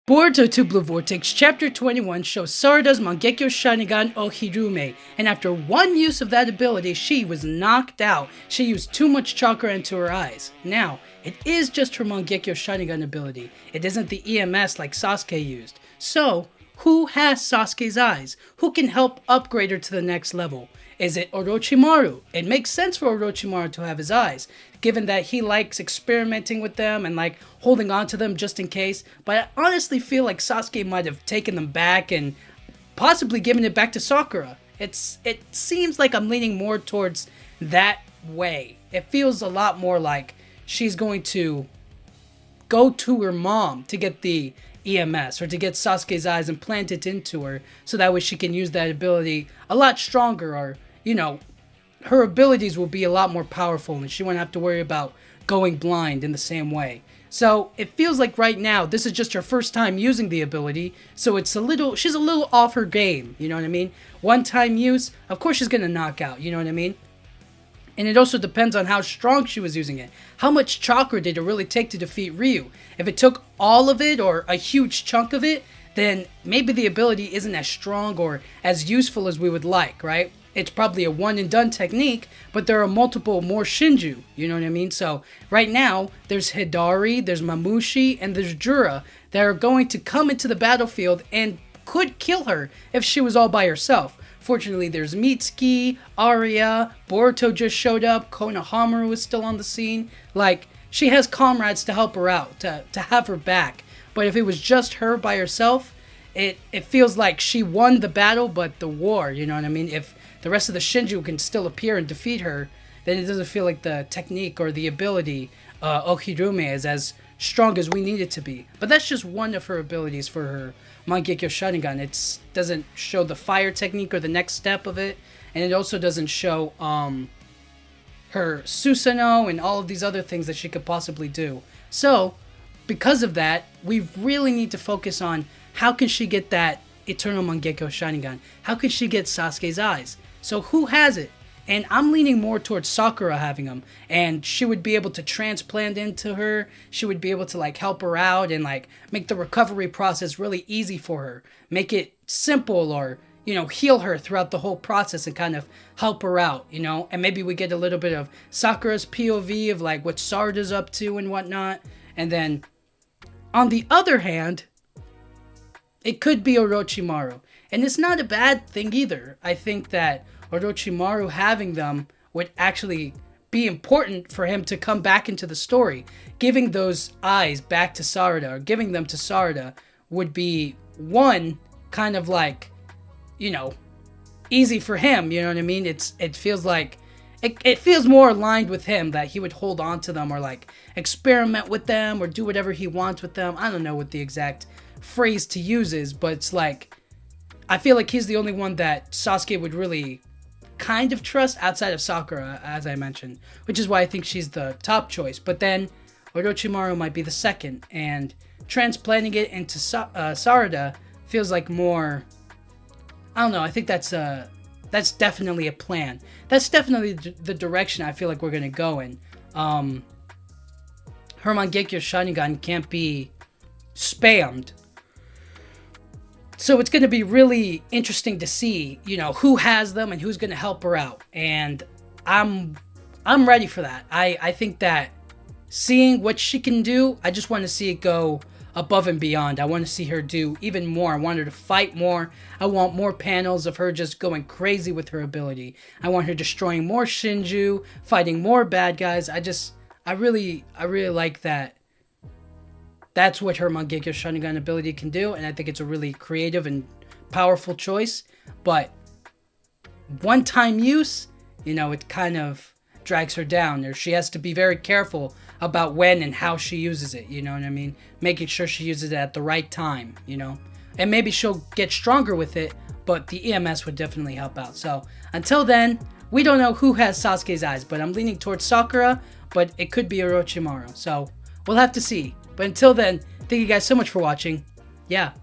Boruto 2 Blue Vortex Chapter 21 shows Sarada's Mangekyo Sharingan Ohirume, and after one use of that ability, she was knocked out. She used too much chakra into her eyes. Now, it is just her Mangekyo Sharingan ability. It isn't the EMS like Sasuke used. So, who has Sasuke's eyes? Who can help upgrade her to the next level? Is it Orochimaru? It makes sense for Orochimaru to have his eyes, given that he likes experimenting with them and like holding on to them just in case. But I honestly feel like Sasuke might have taken them back and possibly given it back to Sakura. It seems like I'm leaning more towards that way. It feels a lot more like she's going to go to her mom to get the EMS or to get Sasuke's eyes implanted into her so that way she can use that ability a lot stronger, or her abilities will be a lot more powerful and she won't have to worry about going blind in the same way. So it feels like right now this is just her first time using the ability, so she's a little off her game, you know what I mean? One time use, of course she's gonna knock out, you know what I mean? And it also depends on how strong she was using it. How much chakra did it really take to defeat Ryu? If it took all of it or a huge chunk of it, then maybe the ability isn't as strong or as useful as we would like, right? It's probably a one and done technique, but there are multiple more Shinju, you know what I mean? So right now, there's Hidari, there's Mamushi, and there's Jura that are going to come into the battlefield and could kill her if she was all by herself. Fortunately, there's Mitsuki, Arya, Boruto just showed up, Konohamaru is still on the scene. Like, she has comrades to help her out, to have her back. But if it was just her by herself, it feels like she won the battle, but the war, you know what I mean? If the rest of the Shinju can still appear and defeat her, then it doesn't feel like the technique or the ability Ohirume is as strong as we need it to be. But that's just one of her abilities for her Mangekyo Sharingan. It doesn't show the fire technique or the next step of it, and it also doesn't show her Susanoo and all of these other things that she could possibly do. So, because of that, we really need to focus on how can she get that Eternal Mangekyo Sharingan? How can she get Sasuke's eyes? So who has it? And I'm leaning more towards Sakura having them, and she would be able to transplant into her. She would be able to like help her out and like make the recovery process really easy for her, make it simple, or heal her throughout the whole process and kind of help her out, and maybe we get a little bit of Sakura's POV of like what Sarada's up to and whatnot. And then on the other hand, it could be Orochimaru, and it's not a bad thing either. I think that Orochimaru having them would actually be important for him to come back into the story. Giving those eyes back to Sarada, or giving them to Sarada, would be one kind of like, easy for him, you know what I mean? It feels like, it feels more aligned with him that he would hold on to them or like experiment with them or do whatever he wants with them. I don't know what the exact phrase to use is, but it's like, I feel like he's the only one that Sasuke would really kind of trust outside of Sakura, as I mentioned, which is why I think she's the top choice. But then Orochimaru might be the second, and transplanting it into Sarada feels like more, I don't know, I think that's definitely a plan. That's definitely the direction I feel like we're going to go in. Her Mangekyo Sharingan can't be spammed. So it's going to be really interesting to see, who has them and who's going to help her out. And I'm ready for that. I think that seeing what she can do, I just want to see it go above and beyond. I want to see her do even more. I want her to fight more. I want more panels of her just going crazy with her ability. I want her destroying more Shinju, fighting more bad guys. I really like that. That's what her Mangekyo Sharingan ability can do, and I think it's a really creative and powerful choice. But one-time use, it kind of drags her down. Or she has to be very careful about when and how she uses it, you know what I mean? Making sure she uses it at the right time, And maybe she'll get stronger with it, but the EMS would definitely help out. So until then, we don't know who has Sasuke's eyes, but I'm leaning towards Sakura, but it could be Orochimaru. So we'll have to see. But until then, thank you guys so much for watching. Yeah.